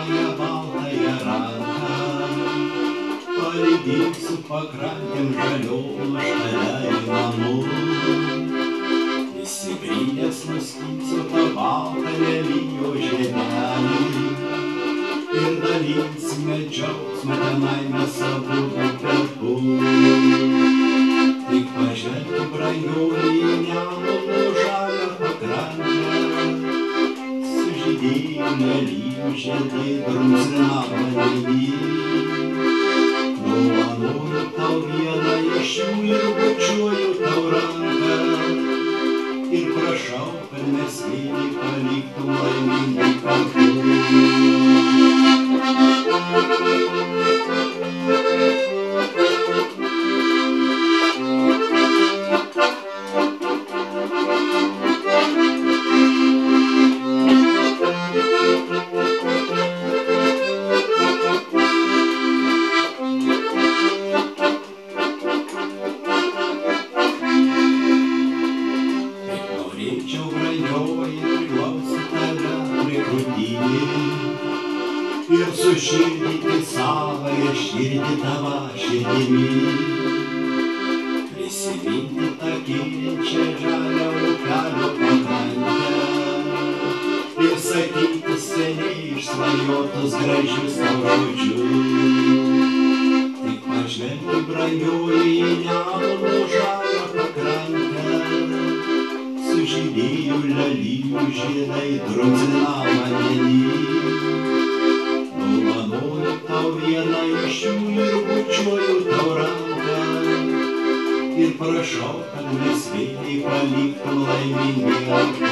Juodąją baltąją ranką palydėsiu pakrantėm žaliom šalia namų. Įsibrynęs nuskinsiu tą baltą lelijos žiedelį ir dalinsime džiaugsmą tenai mes abu kartu. Tik pažvelk, brangioji, į Nemuno žalią pakrantę, sužydėjo lelijų žiedai drumzlina vandenį. Dovanoju tau vieną iš jų ir bučiuoju tau ranką ir prašau, kad mes vieni paliktum laimingai kartu. Norėčiau, brangioji, priglausti tave prie krūtinės ir suširdyti savąją širdį tavo širdimi. Prisiminti tą kylančią žalią upelio pakrantę ir sakyti seniai išsvajotus gražius tau žodžius. Tik pažvelk, brangioji, į Nemuno žalią pakrantę, sužydėjo lelijų žiedai drumzlina vandenį. Dovanoju tau vieną iš jų ir bučiuoju tau ranką ir prašau, kad mes vieni paliktum laimingai kartu.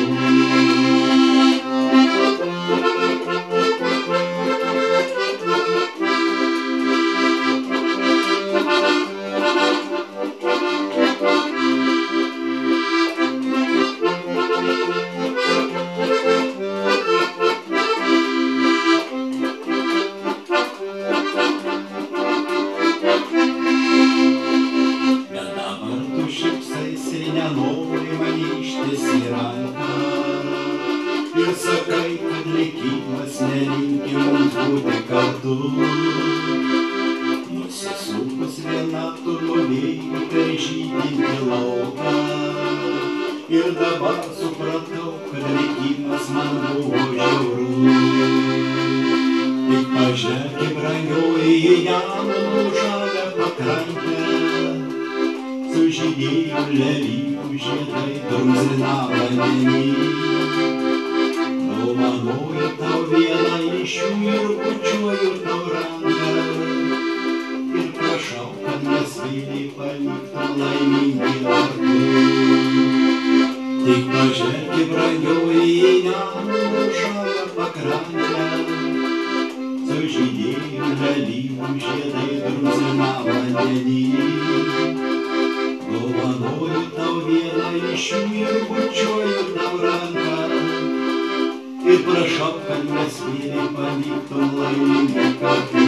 Ir nenori man ištiesti ranką ir sakai, kad likimas nelinki mums būti kartu. Nusisukus viena tu nuvėjai per žydintį lauką ir dabar supratau, kad likimas man buvo žiaurus. Tik pažvelk, brangioji, į Nemuno žalią pakrantę, sužydėjo lelijų žiedai drumzlina vandenį. Dovanoju tau vieną iš jų ir bučiuoju tau ranką ir prašau, kad mes vieni paliktum laimingai kartu. Tik pažvelk, brangioji, į Nemuno žalią pakrantę, sužydėjo lelijų žiedai drumzlina vandenį. Dovanoju tau vieną iš jų ir bučiuoju tau ranką ir prašau, kad mes vieni paliktum laimingai kartu.